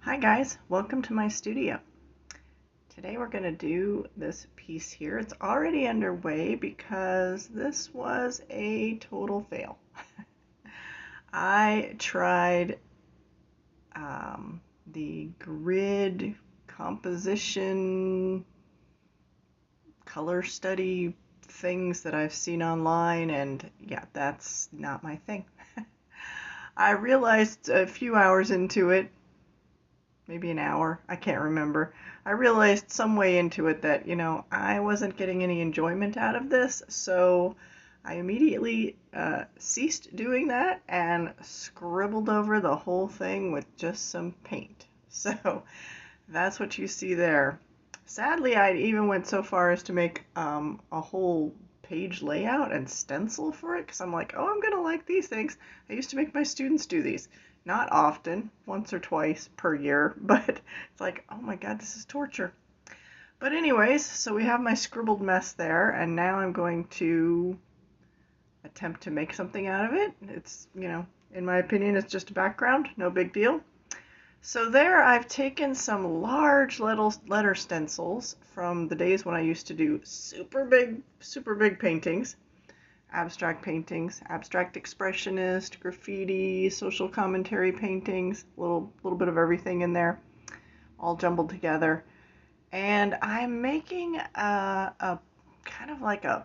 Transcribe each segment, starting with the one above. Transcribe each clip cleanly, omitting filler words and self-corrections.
Hi guys, welcome to my studio. Today we're going to do this piece here. It's already underway because this was a total fail. I tried the grid composition color study things that I've seen online, and yeah, that's not my thing. I realized a few hours into it, maybe an hour, I can't remember. I realized some way into it that, I wasn't getting any enjoyment out of this, so I immediately ceased doing that and scribbled over the whole thing with just some paint. So that's what you see there. Sadly, I even went so far as to make a whole page layout and stencil for it because I'm like, oh, I'm going to like these things. I used to make my students do these. Not often, once or twice per year, but it's like, oh my God, this is torture. But anyways, so we have my scribbled mess there, and now I'm going to attempt to make something out of it. It's, in my opinion, it's just a background, no big deal. So there I've taken some large letter stencils from the days when I used to do super big paintings, abstract expressionist, graffiti, social commentary paintings, little bit of everything in there, all jumbled together. And I'm making a kind of like a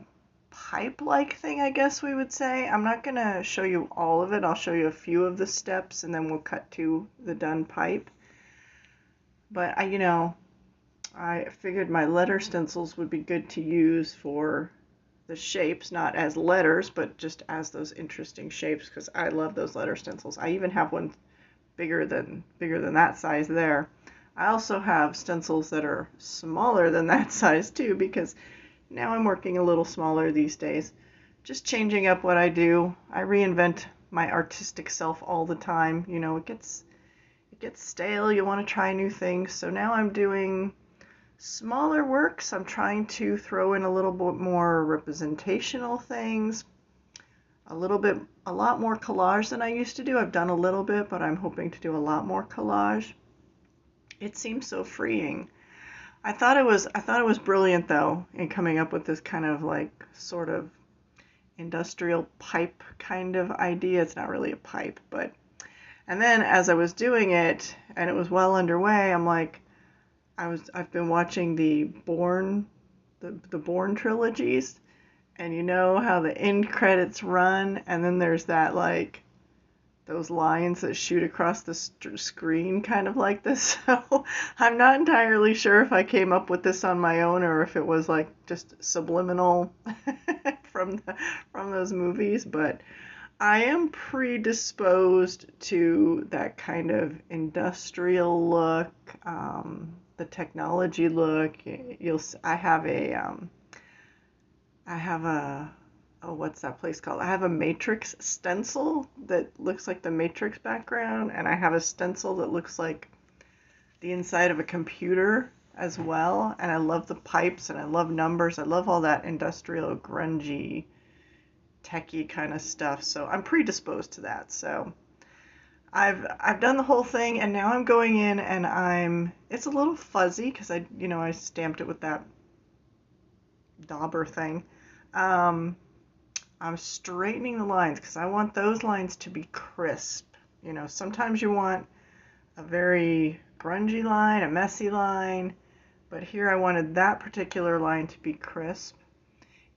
pipe-like thing, I guess we would say. I'm not going to show you all of it. I'll show you a few of the steps and then we'll cut to the done pipe. But I figured my letter stencils would be good to use for the shapes, not as letters, but just as those interesting shapes, because I love those letter stencils. I even have one bigger than that size there. I also have stencils that are smaller than that size too, because now I'm working a little smaller these days. Just changing up what I do. I reinvent my artistic self all the time. It gets stale. You want to try new things. So now I'm doing smaller works. I'm trying to throw in a little bit more representational things, a lot more collage than I used to do. I've done a little bit, but I'm hoping to do a lot more collage. It seems so freeing. I thought it was brilliant though in coming up with this kind of like sort of industrial pipe kind of idea. It's not really a pipe, but and then as I was doing it and it was well underway, I'm like, I've been watching the Bourne trilogies, and you know how the end credits run and then there's that like those lines that shoot across the screen kind of like this. So I'm not entirely sure if I came up with this on my own or if it was like just subliminal from those movies, but I am predisposed to that kind of industrial look, the technology look. I have a, oh, what's that place called? I have a Matrix stencil that looks like the Matrix background, and I have a stencil that looks like the inside of a computer as well. And I love the pipes and I love numbers. I love all that industrial, grungy, techie kind of stuff. So I'm predisposed to that. So I've done the whole thing, and now I'm going in and it's a little fuzzy because I stamped it with that dauber thing. I'm straightening the lines because I want those lines to be crisp. Sometimes you want a very grungy line, a messy line, but here I wanted that particular line to be crisp.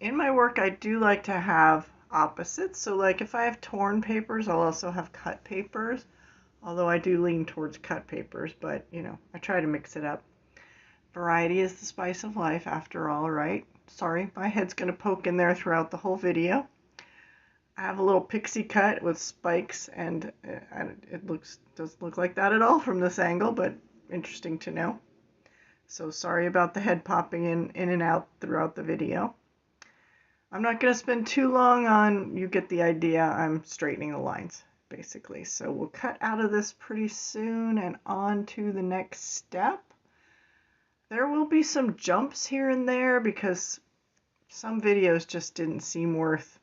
In my work, I do like to have opposites. So like if I have torn papers, I'll also have cut papers, although I do lean towards cut papers, but I try to mix it up. Variety is the spice of life after all, right? Sorry, my head's going to poke in there throughout the whole video. I have a little pixie cut with spikes, and it doesn't look like that at all from this angle, but interesting to know. So sorry about the head popping in and out throughout the video. I'm not going to spend too long on, you get the idea, I'm straightening the lines, basically. So we'll cut out of this pretty soon and on to the next step. There will be some jumps here and there because some videos just didn't seem worth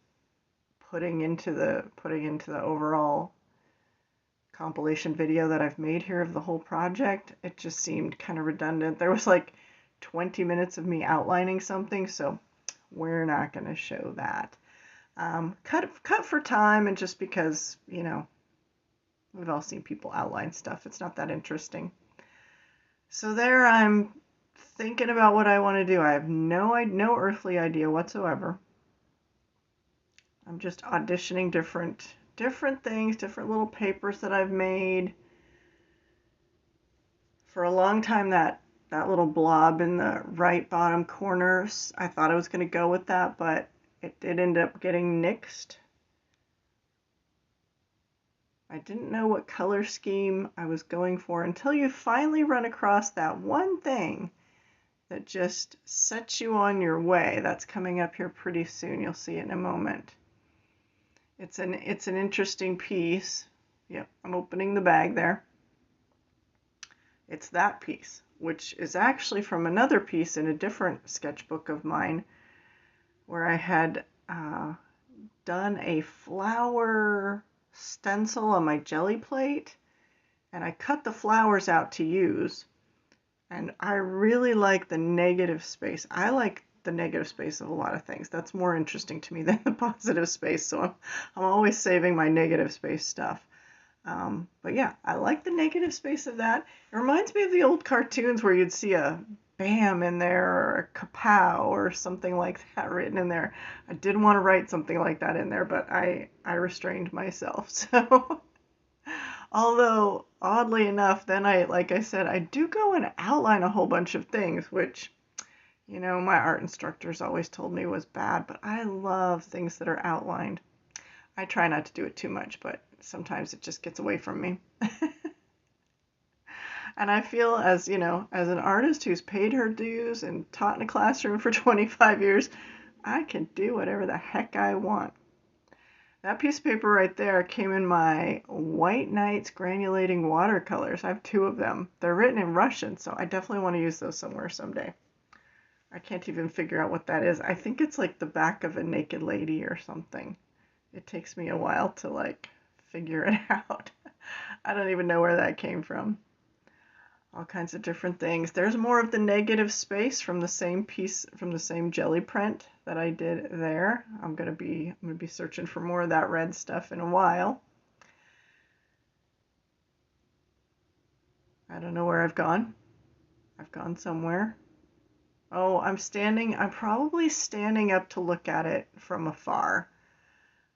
putting into the overall compilation video that I've made here of the whole project, it just seemed kind of redundant. There was like 20 minutes of me outlining something, so we're not going to show that. Cut for time, and just because, you know, we've all seen people outline stuff. It's not that interesting. So there, I'm thinking about what I want to do. I have no earthly idea whatsoever. I'm just auditioning different things, different little papers that I've made. For a long time, that little blob in the right bottom corner, I thought I was going to go with that, but it did end up getting nixed. I didn't know what color scheme I was going for until you finally run across that one thing that just sets you on your way. That's coming up here pretty soon. You'll see it in a moment. It's an interesting piece. Yep, I'm opening the bag there. It's that piece, which is actually from another piece in a different sketchbook of mine, where I had done a flower stencil on my jelly plate, and I cut the flowers out to use. And I really like the negative space. I like the negative space of a lot of things. That's more interesting to me than the positive space, so I'm always saving my negative space stuff. But yeah, I like the negative space of that. It reminds me of the old cartoons where you'd see a BAM in there, or a kapow, or something like that written in there. I didn't want to write something like that in there, but I restrained myself. So, although oddly enough, then like I said, I do go and outline a whole bunch of things, which, you know, my art instructors always told me was bad, but I love things that are outlined. I try not to do it too much, but sometimes it just gets away from me. And I feel, as you know, as an artist who's paid her dues and taught in a classroom for 25 years, I can do whatever the heck I want. That piece of paper right there came in my White Nights granulating watercolors. I have 2 of them. They're written in Russian, so I definitely want to use those somewhere someday. I can't even figure out what that is. I think it's like the back of a naked lady or something. It takes me a while to like figure it out. I don't even know where that came from. All kinds of different things. There's more of the negative space from the same piece, from the same jelly print that I did there. I'm gonna be searching for more of that red stuff in a while. I don't know where I've gone. I've gone somewhere. Oh, I'm probably standing up to look at it from afar.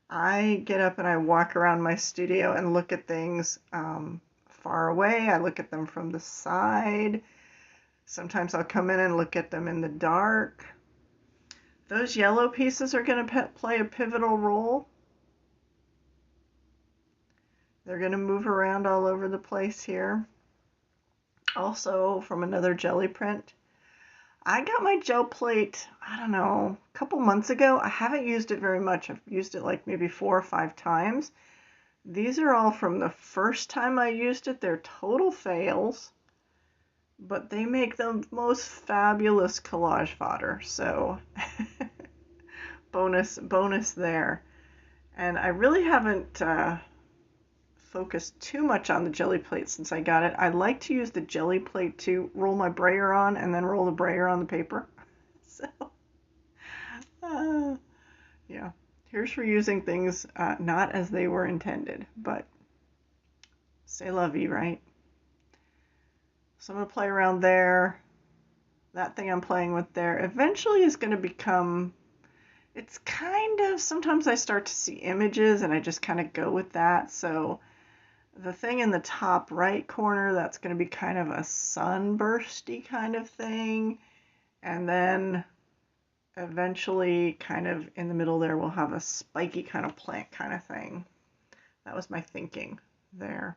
I get up and I walk around my studio and look at things far away. I look at them from the side. Sometimes I'll come in and look at them in the dark. Those yellow pieces are going to play a pivotal role. They're going to move around all over the place here. Also, from another jelly print. I got my gel plate, I don't know, a couple months ago. I haven't used it very much. I've used it like maybe 4 or 5 times. These are all from the first time I used it. They're total fails, but they make the most fabulous collage fodder. So bonus there. And I really haven't focused too much on the jelly plate since I got it. I like to use the jelly plate to roll my brayer on and then roll the brayer on the paper. So, yeah. Here's for using things not as they were intended, but c'est la vie, right? So I'm going to play around there. That thing I'm playing with there eventually is going to become, it's kind of, sometimes I start to see images and I just kind of go with that. So the thing in the top right corner, that's going to be kind of a sunbursty kind of thing. And then eventually kind of in the middle there, we'll have a spiky kind of plant kind of thing. That was my thinking there.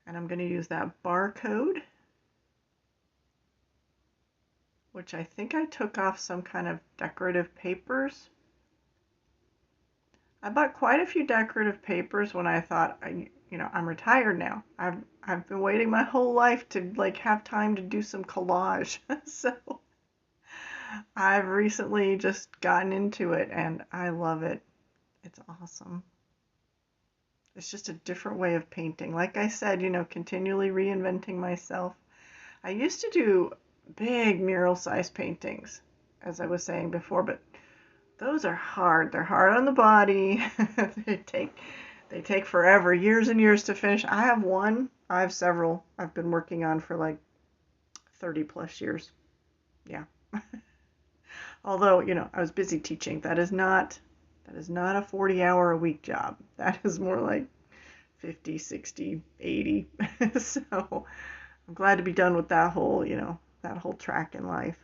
And I'm going to use that barcode, which I think I took off some kind of decorative papers. I bought quite a few decorative papers when I thought, you know, I'm retired now. I've been waiting my whole life to like have time to do some collage. So I've recently just gotten into it and I love it. It's awesome. It's just a different way of painting. Like I said, continually reinventing myself. I used to do big mural size paintings, as I was saying before, but those are hard. They're hard on the body. they take they take forever, years and years to finish. I have one. I have several I've been working on for like 30 plus years. Yeah. Although, I was busy teaching. That is not a 40-hour a week job. That is more like 50, 60, 80. So I'm glad to be done with that whole track in life.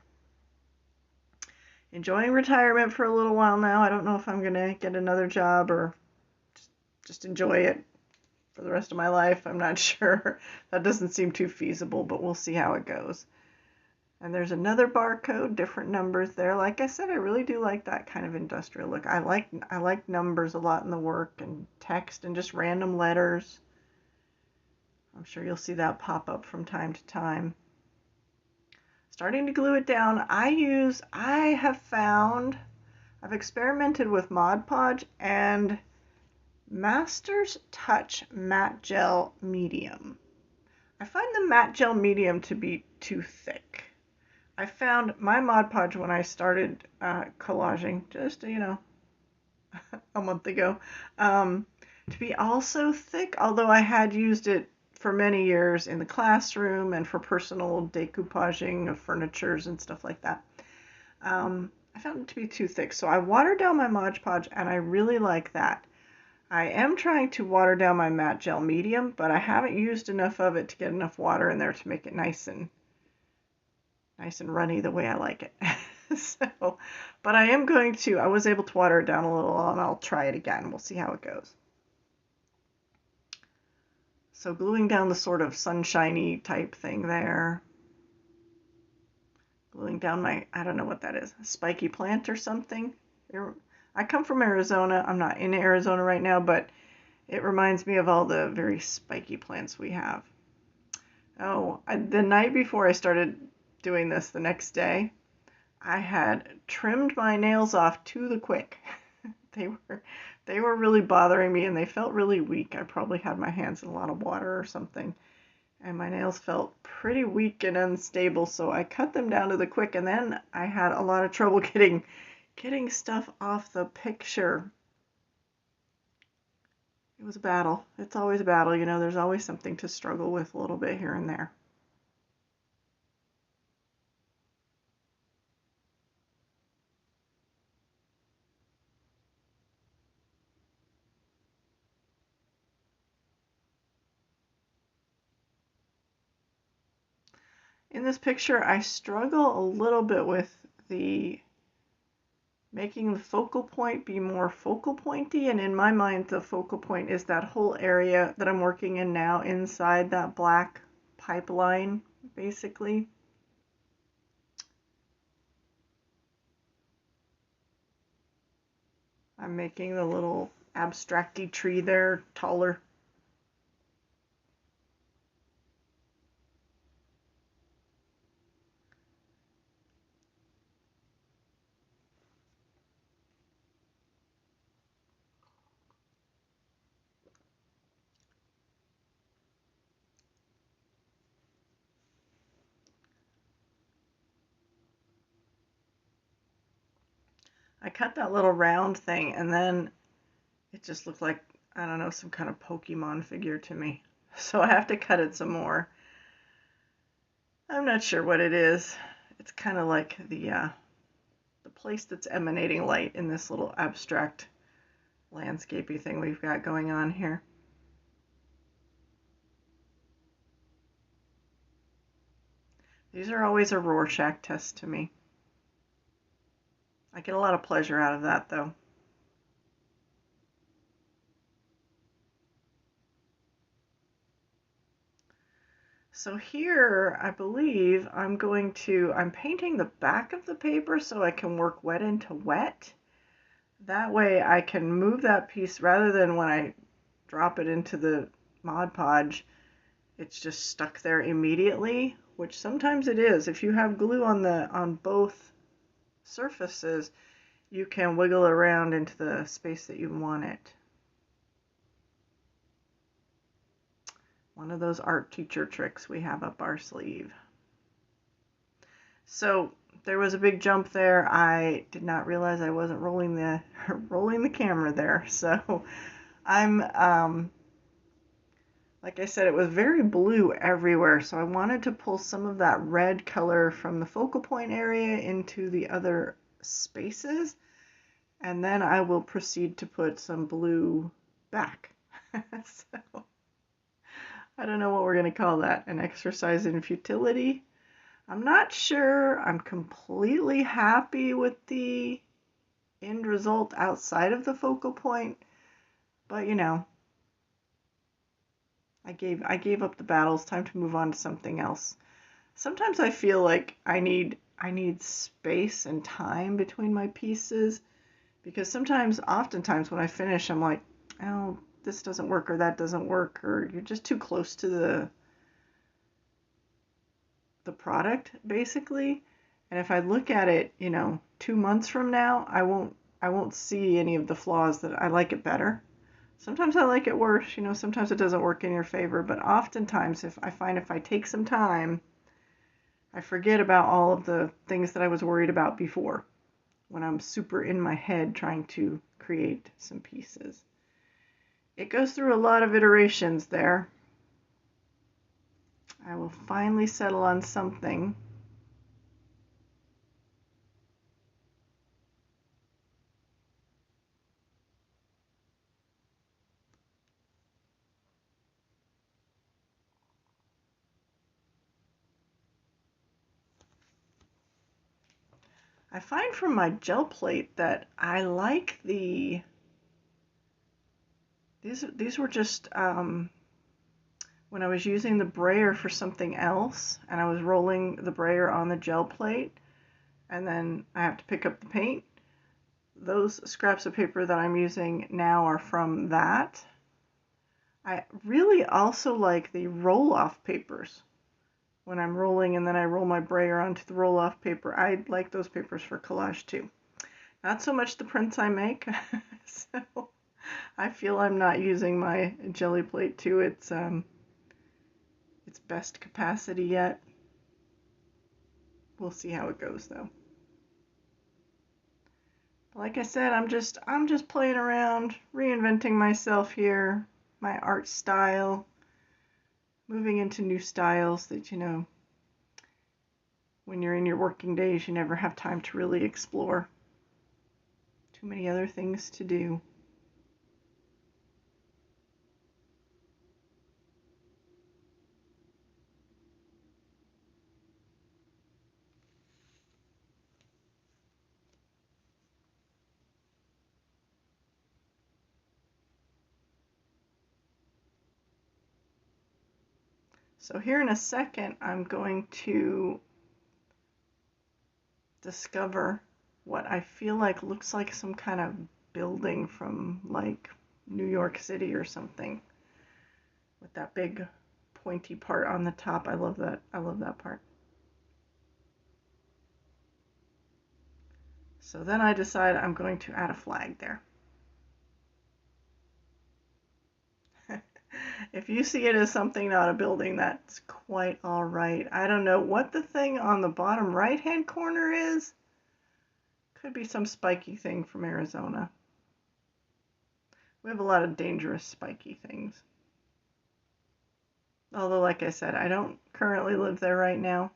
Enjoying retirement for a little while now. I don't know if I'm going to get another job or just enjoy it for the rest of my life. I'm not sure. That doesn't seem too feasible, but we'll see how it goes. And there's another barcode, different numbers there. Like I said, I really do like that kind of industrial look. I like numbers a lot in the work, and text and just random letters. I'm sure you'll see that pop up from time to time. Starting to glue it down. I've experimented with Mod Podge and Master's Touch Matte Gel Medium. I find the matte gel medium to be too thick. I found my Mod Podge when I started collaging just, a month ago, to be also thick, although I had used it for many years in the classroom and for personal decoupaging of furnitures and stuff like that. I found it to be too thick, so I watered down my Mod Podge, and I really like that. I am trying to water down my matte gel medium, but I haven't used enough of it to get enough water in there to make it nice and runny the way I like it. But I was able to water it down a little, and I'll try it again. We'll see how it goes. So gluing down the sort of sunshiny type thing there. Gluing down I don't know what that is, a spiky plant or something. I come from Arizona. I'm not in Arizona right now, but it reminds me of all the very spiky plants we have. The night before I started doing this, the next day, I had trimmed my nails off to the quick. They were really bothering me, and they felt really weak. I probably had my hands in a lot of water or something, and my nails felt pretty weak and unstable, so I cut them down to the quick, and then I had a lot of trouble getting stuff off the picture. It was a battle. It's always a battle, there's always something to struggle with a little bit here and there. In this picture, I struggle a little bit with making the focal point be more focal pointy, and in my mind, the focal point is that whole area that I'm working in now inside that black pipeline, basically. I'm making the little abstracty tree there taller. I cut that little round thing, and then it just looked like, I don't know, some kind of Pokemon figure to me. So I have to cut it some more. I'm not sure what it is. It's kind of like the place that's emanating light in this little abstract landscapey thing we've got going on here. These are always a Rorschach test to me. I get a lot of pleasure out of that, though. So here, I believe I'm painting the back of the paper so I can work wet into wet. That way I can move that piece rather than when I drop it into the Mod Podge, it's just stuck there immediately, which sometimes it is. If you have glue on both surfaces, you can wiggle around into the space that you want it. One of those art teacher tricks we have up our sleeve. So there was a big jump there. I did not realize I wasn't rolling the camera there. So I'm like I said, it was very blue everywhere. So I wanted to pull some of that red color from the focal point area into the other spaces. And then I will proceed to put some blue back. So I don't know what we're going to call that. An exercise in futility. I'm not sure I'm completely happy with the end result outside of the focal point, but you know, I gave up the battle. It's time to move on to something else. Sometimes I feel like I need space and time between my pieces, because oftentimes when I finish, I'm like, oh, this doesn't work or that doesn't work, or you're just too close to the product basically. And if I look at it, 2 months from now, I won't see any of the flaws. That I like it better. Sometimes I like it worse, sometimes it doesn't work in your favor, but oftentimes if I take some time, I forget about all of the things that I was worried about before when I'm super in my head trying to create some pieces. It goes through a lot of iterations there. I will finally settle on something. I find from my gel plate that I like these were just when I was using the brayer for something else and I was rolling the brayer on the gel plate and then I have to pick up the paint. Those scraps of paper that I'm using now are from that. I really also like the roll-off papers. When I'm rolling and then I roll my brayer onto the roll-off paper, I like those papers for collage too. Not so much the prints I make, so I feel I'm not using my jelly plate to its best capacity yet. We'll see how it goes though. Like I said, I'm just playing around, reinventing myself here, my art style, moving into new styles that, when you're in your working days, you never have time to really explore. Too many other things to do. So here in a second, I'm going to discover what I feel like looks like some kind of building from like New York City or something, with that big pointy part on the top. I love that. I love that part. So then I decide I'm going to add a flag there. If you see it as something, not a building, that's quite all right. I don't know what the thing on the bottom right-hand corner is. Could be some spiky thing from Arizona. We have a lot of dangerous spiky things. Although, like I said, I don't currently live there right now.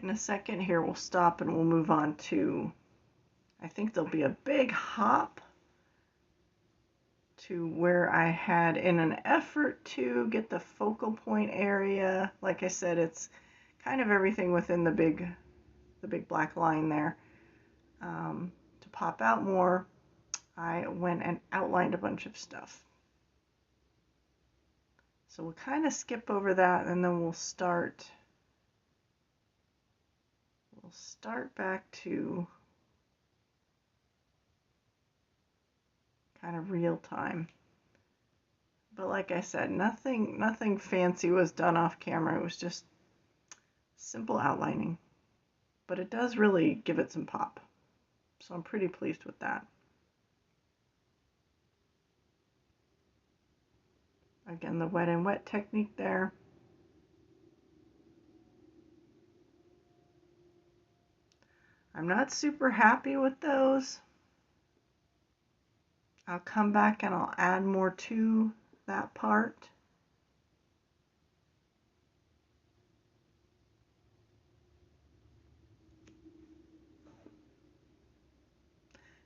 In a second here, we'll stop and we'll move on to I think there'll be a big hop to where I had, in an effort to get the focal point area. Like I said, it's kind of everything within the big black line there. To pop out more, I went and outlined a bunch of stuff. So we'll kind of skip over that, and then we'll start back to kind of real time. But like I said, nothing fancy was done off camera. It was just simple outlining. But it does really give it some pop. So I'm pretty pleased with that. Again, the wet and wet technique there. I'm not super happy with those. I'll come back and I'll add more to that part.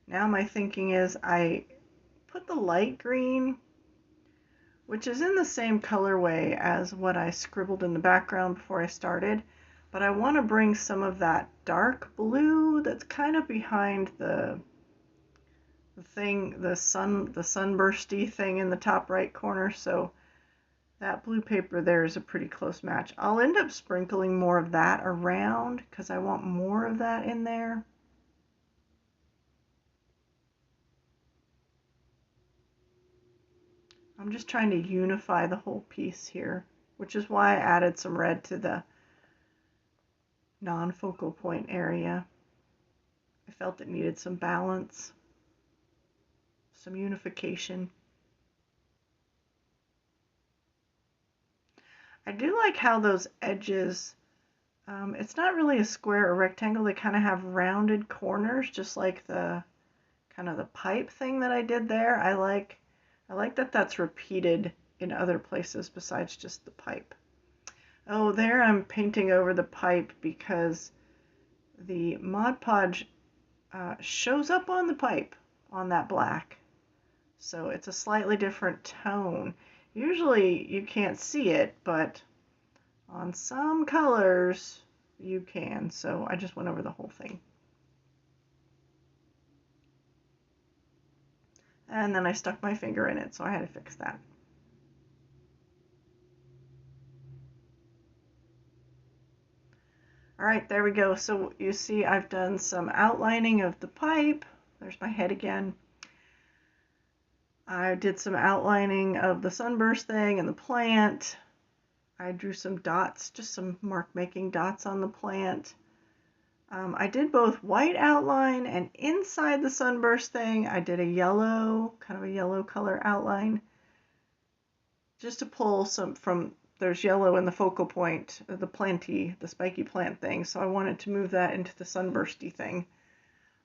Now my thinking is I put the light green, which is in the same colorway as what I scribbled in the background before I started, but I want to bring some of that dark blue that's kind of behind the sunbursty thing in the top right corner. So that blue paper there is a pretty close match. I'll end up sprinkling more of that around because I want more of that in there. I'm just trying to unify the whole piece here, which is why I added some red to the non-focal point area. I felt it needed some balance, some unification. I do like how those edges, it's not really a square or rectangle, they kind of have rounded corners, just like the kind of the pipe thing that I did there. I like that that's repeated in other places besides just the pipe. Oh, there I'm painting over the pipe because the Mod Podge shows up on the pipe on that black. So it's a slightly different tone. Usually you can't see it, but on some colors you can. So I just went over the whole thing. And then I stuck my finger in it, so I had to fix that. All right, there we go. So you see I've done some outlining of the pipe. There's my head again. I did some outlining of the sunburst thing and the plant. I drew some dots, just some mark making dots on the plant. I did both white outline, and inside the sunburst thing I did a yellow, kind of a yellow color outline, just to pull some from, there's yellow in the focal point, the spiky plant thing, so I wanted to move that into the sunbursty thing.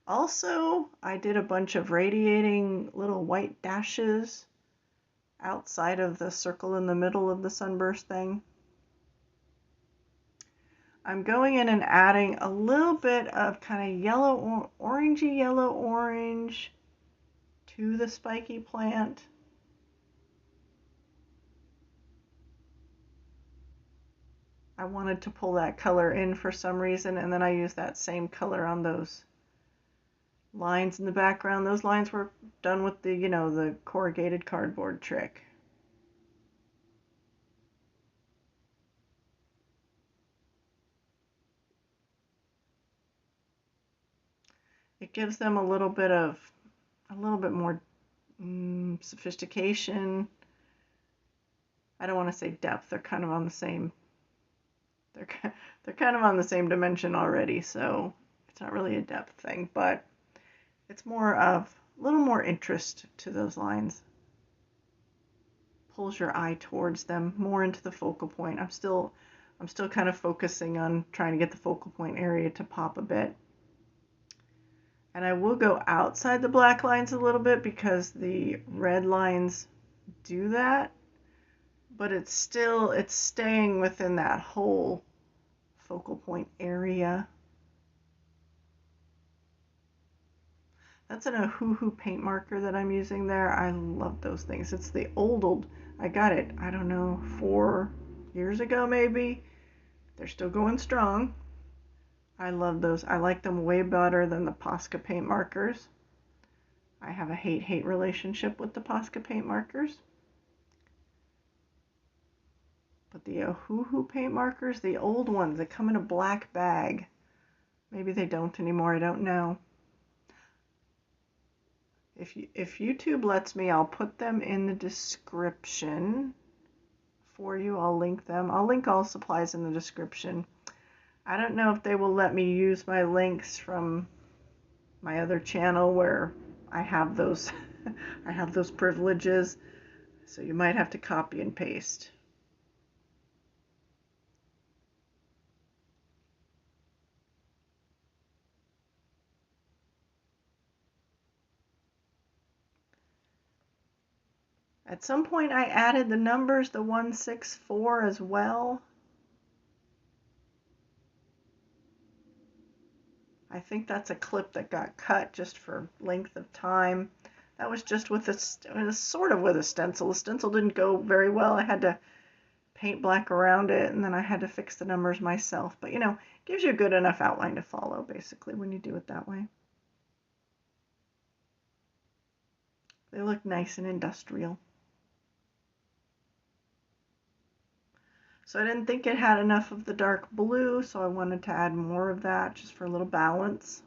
Also, I did a bunch of radiating little white dashes outside of the circle in the middle of the sunburst thing. I'm going in and adding a little bit of kind of yellow, orangey yellow orange to the spiky plant. I wanted to pull that color in for some reason, and then I used that same color on those lines in the background. Those lines were done with the, the corrugated cardboard trick. It gives them a little bit more sophistication. I don't want to say depth. They're kind of on the same. They're kind of on the same dimension already, so it's not really a depth thing, but it's more of a little more interest to those lines. Pulls your eye towards them, more into the focal point. I'm still kind of focusing on trying to get the focal point area to pop a bit. And I will go outside the black lines a little bit because the red lines do that, but it's staying within that whole focal point area. That's an Ohuhu paint marker that I'm using there. I love those things. It's the old. I got it, I don't know, 4 years ago maybe. They're still going strong. I love those. I like them way better than the Posca paint markers. I have a hate-hate relationship with the Posca paint markers. But the Ohuhu paint markers, the old ones that come in a black bag. Maybe they don't anymore, I don't know. If YouTube lets me, I'll put them in the description for you. I'll link them. I'll link all supplies in the description. I don't know if they will let me use my links from my other channel where I have those I have those privileges. So you might have to copy and paste. At some point I added the numbers, the 164 as well. I think that's a clip that got cut just for length of time. That was just with sort of with a stencil. The stencil didn't go very well. I had to paint black around it, and then I had to fix the numbers myself. But you know, it gives you a good enough outline to follow basically when you do it that way. They look nice and industrial. So I didn't think it had enough of the dark blue, so I wanted to add more of that just for a little balance.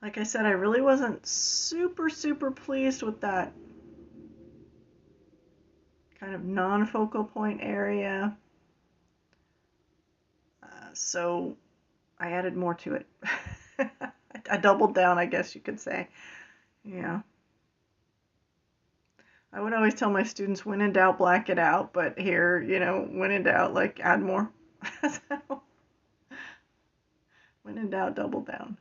Like I said, I really wasn't super pleased with that kind of non-focal point area. So I added more to it. I doubled down, I guess you could say. Yeah. I would always tell my students, when in doubt, black it out. But here, you know, when in doubt, like, add more. So, when in doubt, double down.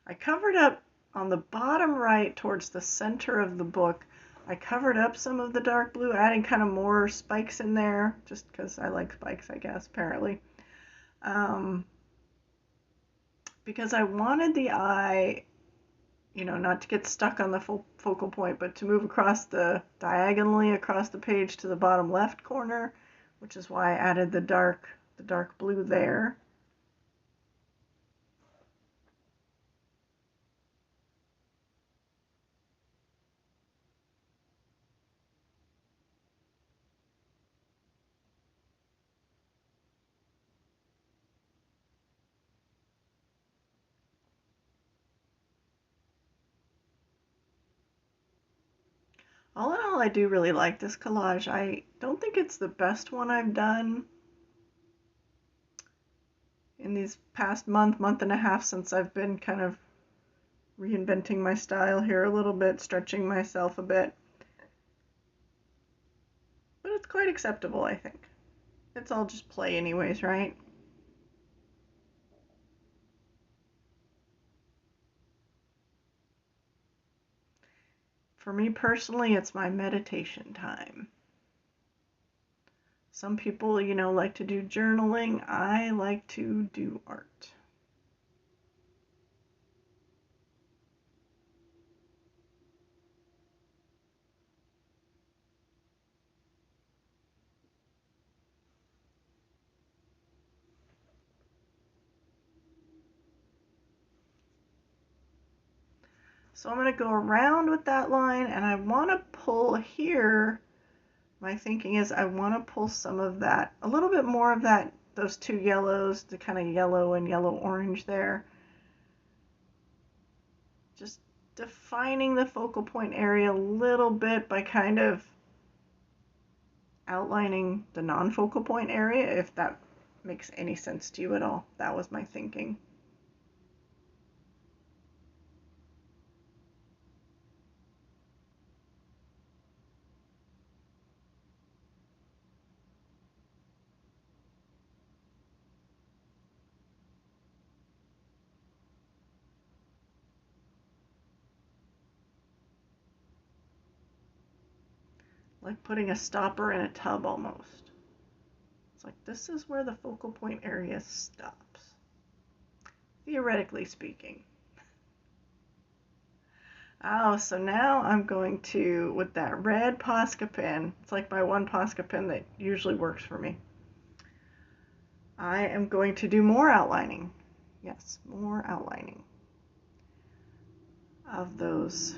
I covered up on the bottom right towards the center of the book. I covered up some of the dark blue, adding kind of more spikes in there, just because I like spikes, I guess, apparently. Because I wanted the eye, you know, not to get stuck on the focal point, but to move diagonally across the page to the bottom left corner, which is why I added the dark blue there. All in all, I do really like this collage. I don't think it's the best one I've done in these past month and a half, since I've been kind of reinventing my style here a little bit, stretching myself a bit. But it's quite acceptable, I think. It's all just play anyways, right? For me personally, it's my meditation time. Some people, you know, like to do journaling. I like to do art. So I'm going to go around with that line, and I want to pull here. My thinking is I want to pull some of that, a little bit more of that, those two yellows, the kind of yellow and yellow-orange there. Just defining the focal point area a little bit by kind of outlining the non-focal point area, if that makes any sense to you at all. That was my thinking. like putting a stopper in a tub almost. It's like this is where the focal point area stops, theoretically speaking. Oh, so now I'm going to, with that red Posca pen, it's like my one Posca pen that usually works for me, I am going to do more outlining. Yes, more outlining of those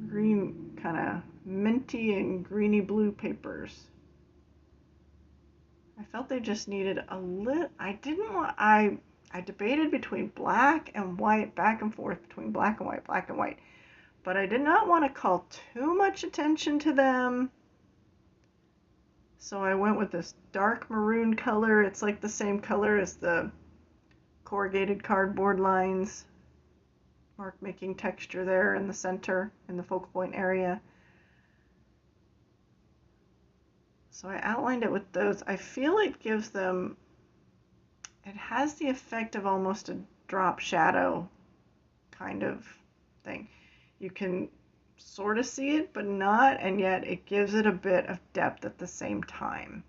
green, kind of minty and greeny blue papers. I felt they just needed a little, I debated between black and white, back and forth between black and white, but I did not want to call too much attention to them. So I went with this dark maroon color. It's like the same color as the corrugated cardboard lines. Mark making texture there in the center, in the focal point area. So I outlined it with those. I feel it gives them, it has the effect of almost a drop shadow kind of thing. You can sort of see it, but not, and yet it gives it a bit of depth at the same time.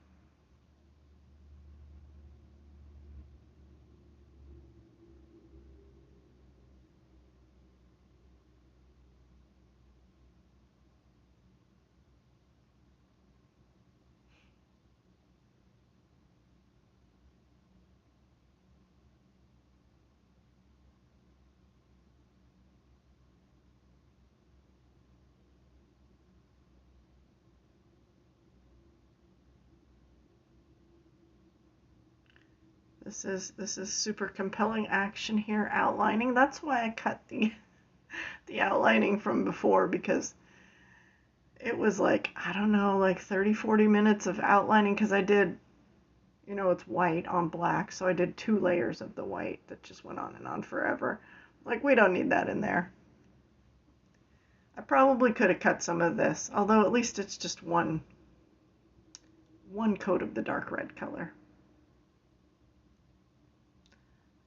This is super compelling action here, outlining. That's why I cut the outlining from before, because it was like, I don't know, like 30-40 minutes of outlining, because I did, you know, it's white on black, so I did 2 layers of the white that just went on and on forever. Like, we don't need that in there. I probably could have cut some of this, although at least it's just one coat of the dark red color.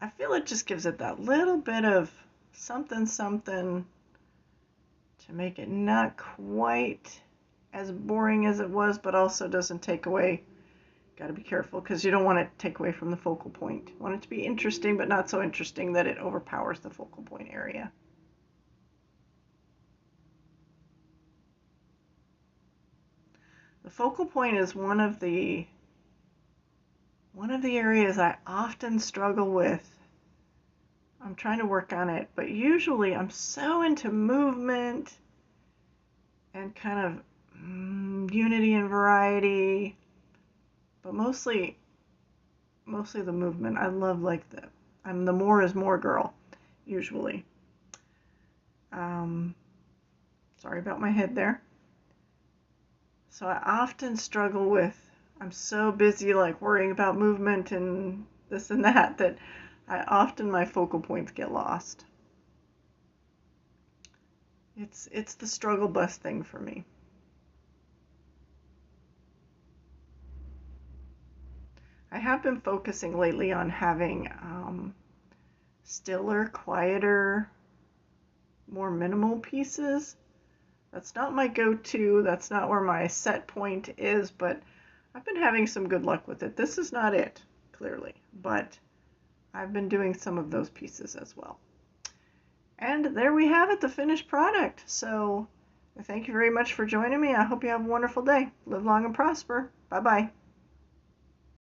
I feel it just gives it that little bit of something to make it not quite as boring as it was, but also doesn't take away. Got to be careful, because you don't want it to take away from the focal point. You want it to be interesting, but not so interesting that it overpowers the focal point area. The focal point is one of the areas I often struggle with. I'm trying to work on it, but usually I'm so into movement and kind of unity and variety, but mostly the movement. I love, like, I'm the more is more girl, usually. Sorry about my head there. So I often struggle with, I'm so busy like worrying about movement and this and that, that my focal points get lost. It's the struggle bus thing for me. I have been focusing lately on having stiller, quieter, more minimal pieces. That's not my go-to. That's not where my set point is, but I've been having some good luck with it. This is not it, clearly, but I've been doing some of those pieces as well. And there we have it, the finished product. So thank you very much for joining me. I hope you have a wonderful day. Live long and prosper. Bye-bye.